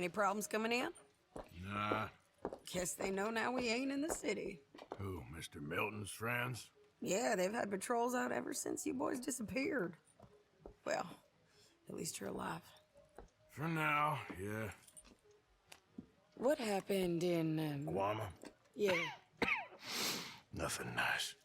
Any problems coming in? Nah. Guess they know now we ain't in the city. Who, Mr. Milton's friends? Yeah, they've had patrols out ever since you boys disappeared. Well, at least you're alive. For now, yeah. What happened in, Guama? Yeah. Nothing nice.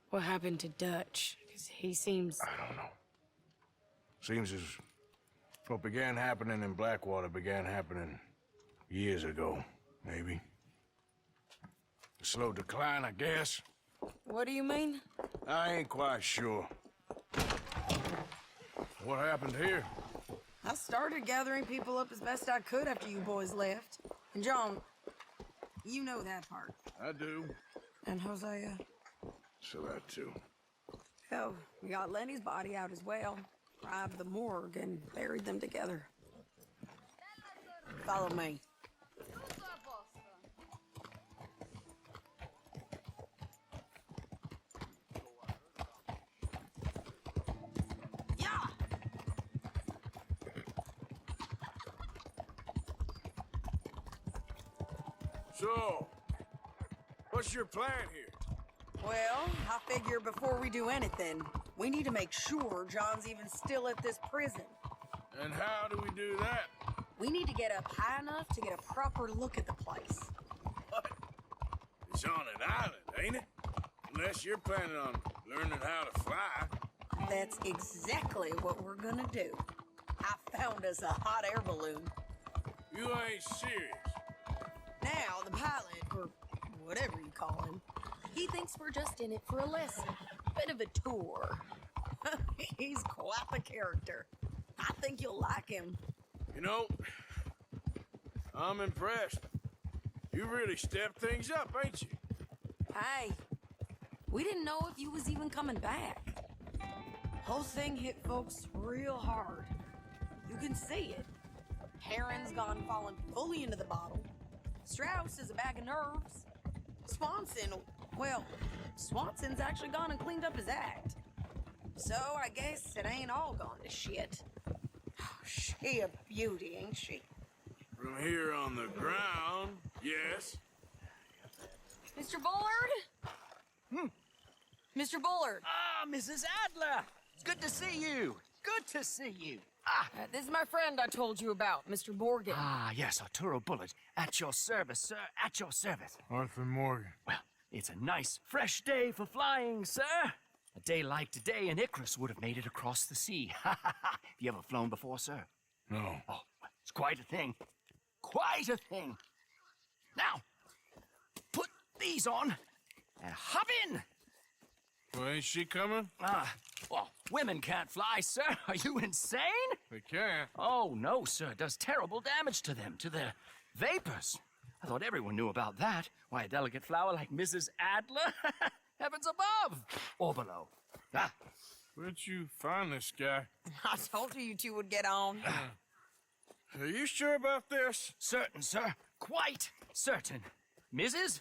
What happened to Dutch? 'Cause he seems... I don't know. Seems as what began happening in Blackwater began happening years ago, maybe. A slow decline, I guess. What do you mean? I ain't quite sure. What happened here? I started gathering people up as best I could after you boys left. And John, you know that part. I do. And Hosea? So that too. Oh, we got Lenny's body out as well. Robbed the morgue and buried them together. Follow me. Yeah! So, what's your plan here? Well, I figure before we do anything, we need to make sure John's even still at this prison. And how do we do that? We need to get up high enough to get a proper look at the place. What? It's on an island, ain't it? Unless you're planning on learning how to fly. That's exactly what we're gonna do. I found us a hot air balloon. You ain't serious. Now, the pilot, or whatever you call him, he thinks we're just in it for a lesson. Bit of a tour. He's quite the character. I think you'll like him. You know, I'm impressed. You really stepped things up, ain't you? Hey, we didn't know if you was even coming back. Whole thing hit folks real hard. You can see it. Heron's gone falling fully into the bottle. Strauss is a bag of nerves. Swanson's actually gone and cleaned up his act. So I guess it ain't all gone to shit. Oh, she a beauty, ain't she? From here on the ground, yes. Mr. Bullard? Mr. Bullard. Ah, Mrs. Adler! It's good to see you. Good to see you. This is my friend I told you about, Mr. Morgan. Ah, yes, Arturo Bullard. At your service, sir. At your service. Arthur Morgan. Well, it's a nice, fresh day for flying, sir. A day like today, an Icarus would have made it across the sea. Have you ever flown before, sir? No. Oh, it's quite a thing. Quite a thing. Now, put these on and hop in. Well, ain't she coming? Well, women can't fly, sir. Are you insane? They can't. Oh, no, sir. It does terrible damage to them, to their vapors. I thought everyone knew about that. Why, a delicate flower like Mrs. Adler? Heavens above or below. Where'd you find this guy? I told you two would get on. Are you sure about this? Certain, sir. Quite certain. Mrs.,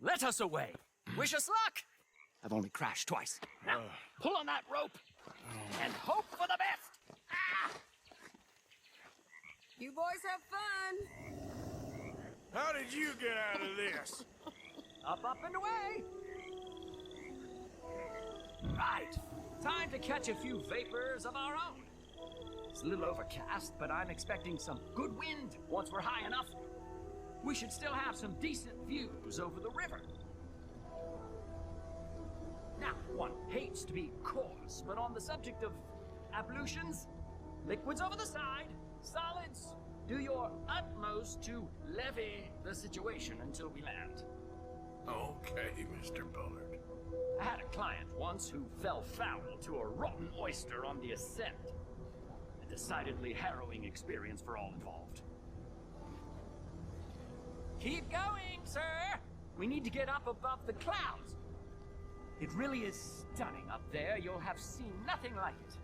let us away. Wish us luck. I've only crashed twice. Now, pull on that rope and hope for the best. You boys have fun. How did you get out of this? Up, up, and away. Right. Time to catch a few vapors of our own. It's a little overcast, but I'm expecting some good wind once we're high enough. We should still have some decent views over the river. Now, one hates to be coarse, but on the subject of ablutions, liquids over the side, solids, do your utmost to levy the situation until we land. Okay, Mr. Bullard. I had a client once who fell foul to a rotten oyster on the ascent. A decidedly harrowing experience for all involved. Keep going, sir! We need to get up above the clouds. It really is stunning up there. You'll have seen nothing like it.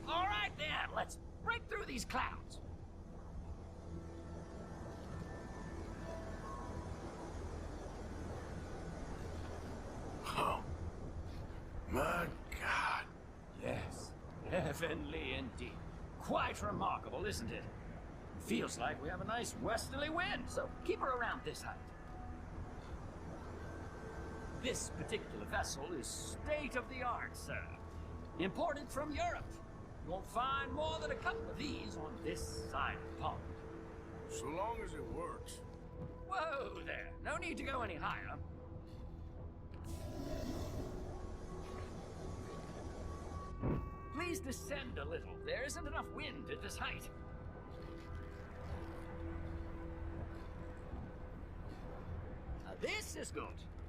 All right, then. Let's break through these clouds. My God. Yes, heavenly indeed. Quite remarkable, isn't it? Feels like we have a nice westerly wind, so keep her around this height. This particular vessel is state-of-the-art, sir. Imported from Europe. You won't find more than a couple of these on this side of the pond. So long as it works. Whoa there, no need to go any higher. Please descend a little. There isn't enough wind at this height. Now this is good.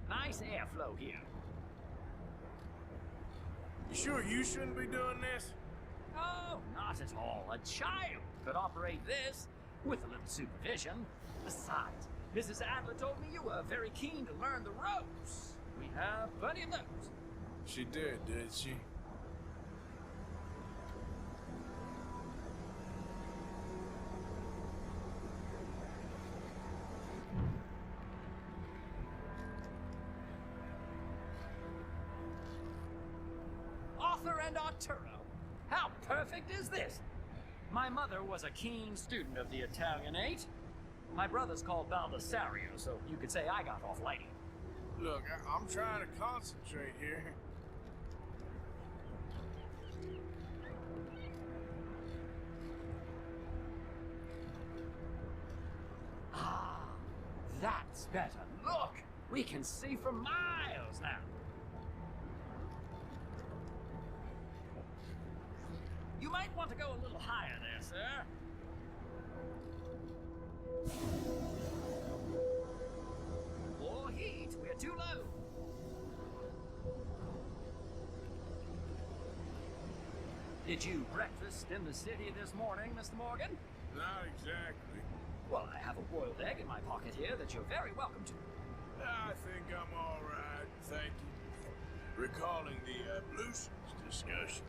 Nice airflow here. You sure you shouldn't be doing this? Oh, not at all. A child could operate this with a little supervision. Besides, Mrs. Adler told me you were very keen to learn the ropes. We have plenty of those. She did she? Arthur and Arturo. How perfect is this? My mother was a keen student of the Italianate. My brother's called Baldessario, so you could say I got off lighting. Look, I'm trying to concentrate here. Ah, that's better. Look, we can see for miles now. You might want to go a little higher there, sir. More heat, we're too low. Did you breakfast in the city this morning, Mr. Morgan? Not exactly. Well, I have a boiled egg in my pocket here that you're very welcome to. I think I'm all right, thank you. Recalling the ablutions discussion.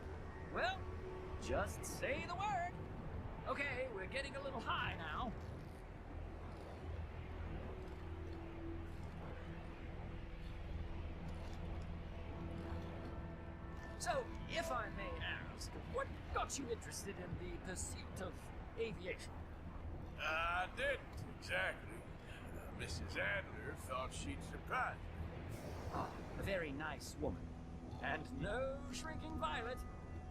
Well, just say the word. Okay, we're getting a little high now. So, if I may ask, what got you interested in the pursuit of aviation? I didn't exactly. Mrs. Adler thought she'd surprise me. Ah, a very nice woman. And no shrinking violet.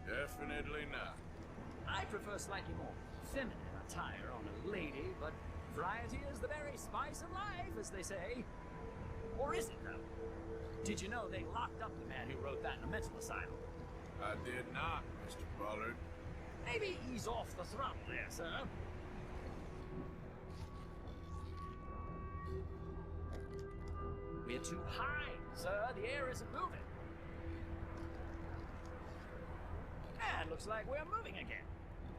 Definitely not. I prefer slightly more feminine attire on a lady, but variety is the very spice of life, as they say. Or is it, though? Did you know they locked up the man who wrote that in a mental asylum? I did not, Mr. Bullard. Maybe ease off the throttle there, sir. We're too high, sir. The air isn't moving. And looks like we're moving again.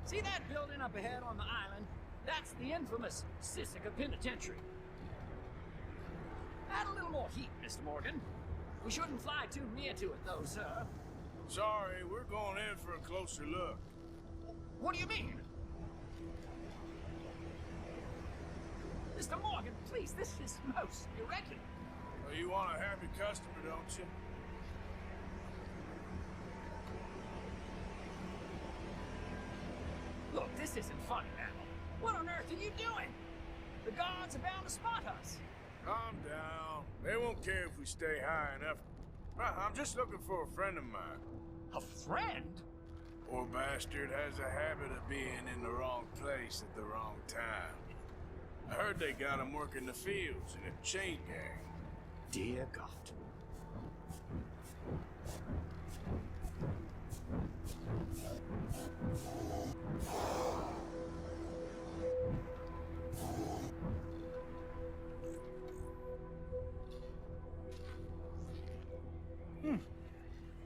See that building up ahead on the island? That's the infamous Sisika Penitentiary. Add a little more heat, Mr. Morgan. We shouldn't fly too near to it, though, sir. Sorry, we're going in for a closer look. What do you mean? Mr. Morgan, please, this is most irregular. Well, you want a happy customer, don't you? Look, this isn't funny now. What on earth are you doing? The guards are bound to spot us. Calm down. They won't care if we stay high enough. I'm just looking for a friend of mine. A friend? Poor bastard has a habit of being in the wrong place at the wrong time. I heard they got him working the fields in a chain gang. Dear God.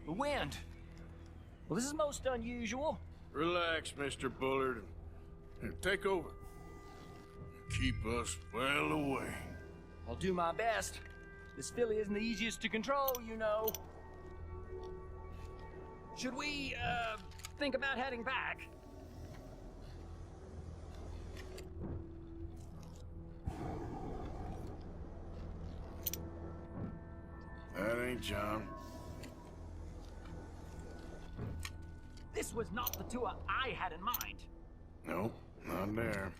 The wind. Well, this is most unusual. Relax, Mr. Bullard. Here, take over. Keep us well away. I'll do my best. This filly isn't the easiest to control, you know. Should we, think about heading back? That ain't John. This was not the tour I had in mind. Nope, not there.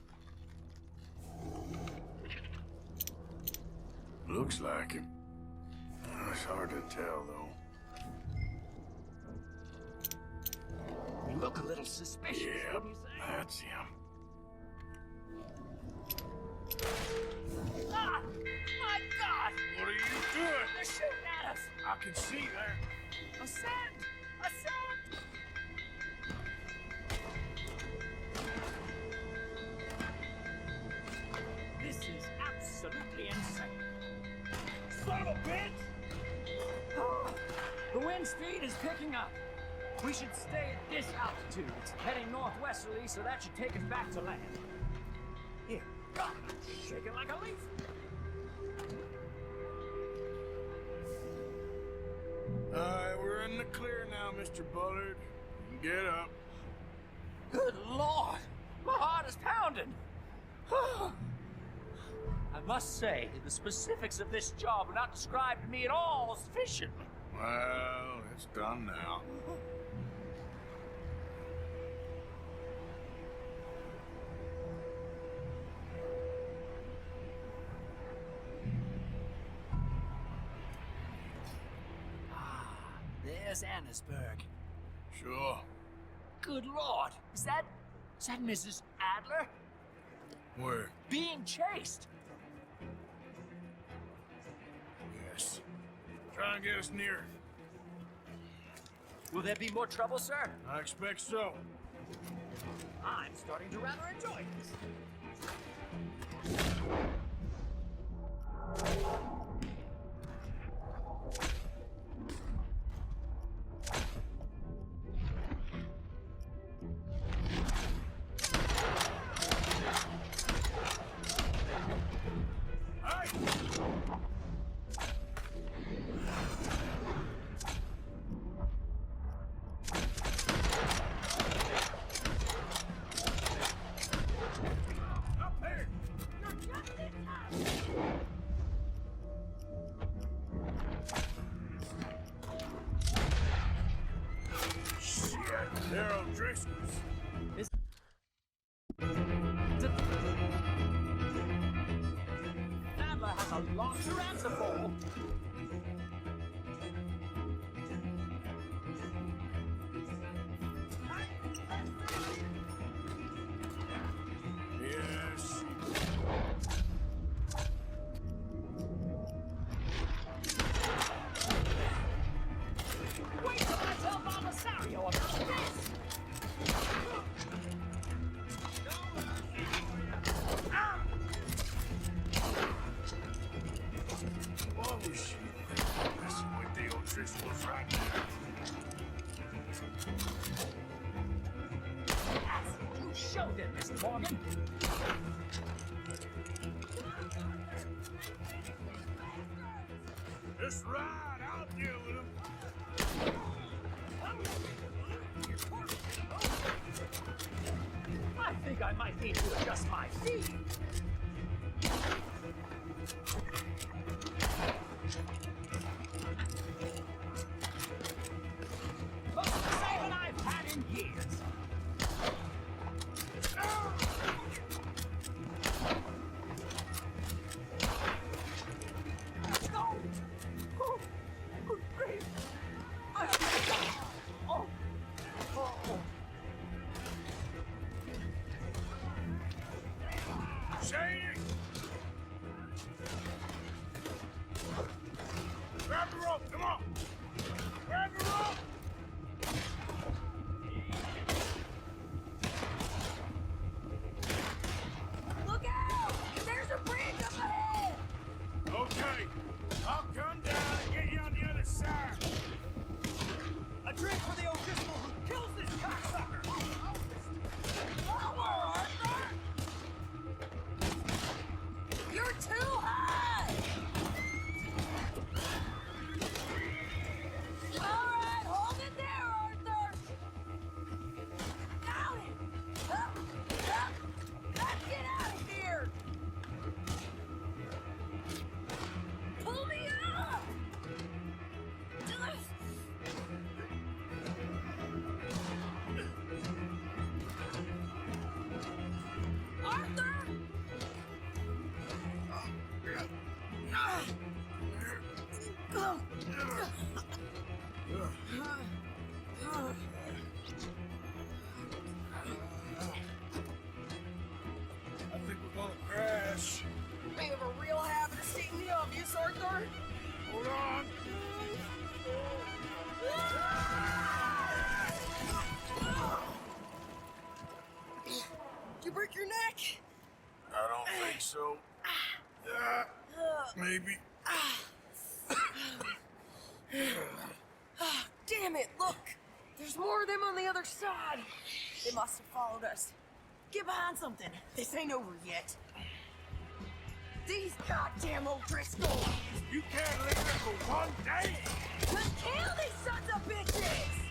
Looks like him. It's hard to tell, though. You look a little suspicious, Yeah, wouldn't you say? that's him. Ah! My God! What are you doing? They're shooting at us! I can see there. Ascend! Ascend! This is absolutely insane. Son of a bitch! The wind speed is picking up. We should stay at this altitude. It's heading northwesterly, so that should take us back to land. Here, God, I'm shaking like a leaf. Alright, we're in the clear now, Mr. Bullard. You can get up. Good Lord! My heart is pounding! I must say, the specifics of this job were not described to me at all sufficiently. Well, it's done now. There's Annesburg. Sure. Good Lord! Is that Mrs. Adler? Where? Being chased! Yes. Try and get us near. Will there be more trouble, sir? I expect so. I'm starting to rather enjoy this. Adler has a lot to answer for. Yes. Wait till I tell Mama Sario about this! Oh, shit. That's what the old trick was right there. You showed it, Mr. Morgan. Just ride. I'll deal with him. I think I might need to adjust my feet. Most excitement I've had in years. Let's go. Oh, good grief. Oh. Oh. Shady! I think we're gonna crash. We have a real habit of stating the obvious, Arthur. Hold on. Did you break your neck? I don't think so. Maybe. Damn it, look! There's more of them on the other side. They must have followed us. Get behind something. This ain't over yet. These goddamn O'Driscolls! You can't leave it for one day. Let's kill these sons of bitches!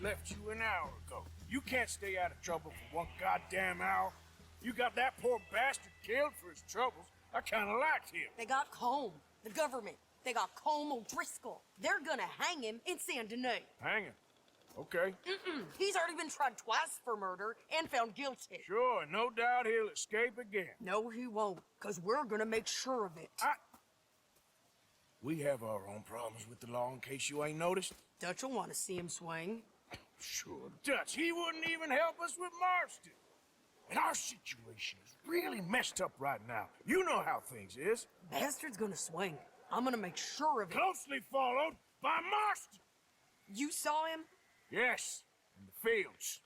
Left you an hour ago. You can't stay out of trouble for one goddamn hour. You got that poor bastard killed for his troubles. I kind of liked him. They got Combe, the government. They got Combe O'Driscoll. They're gonna hang him in Saint Denis. Hang him? Okay. He's already been tried twice for murder and found guilty. Sure, no doubt he'll escape again. No, he won't, because we're gonna make sure of it. We have our own problems with the law, in case you ain't noticed. Dutch will want to see him swing. Sure, Dutch, he wouldn't even help us with Marston. And our situation is really messed up right now. You know how things is. Bastard's gonna swing. I'm gonna make sure of it. Closely followed by Marston. You saw him? Yes, in the fields.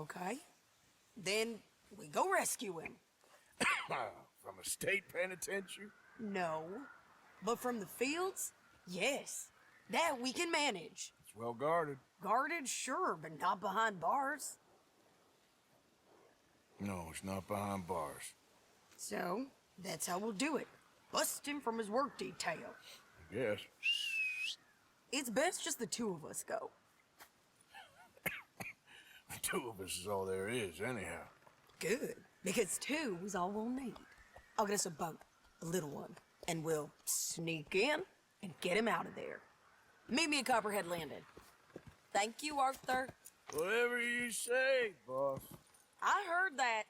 Okay. Then we go rescue him. From a state penitentiary? No. But from the fields? Yes. That we can manage. It's well guarded. Guarded, sure, but not behind bars. No, it's not behind bars. So, that's how we'll do it. Bust him from his work detail. I guess. It's best just the two of us go. The two of us is all there is, anyhow. Good, because two is all we'll need. I'll get us a boat, a little one, and we'll sneak in and get him out of there. Meet me at Copperhead Landing. Thank you, Arthur. Whatever you say, boss. I heard that.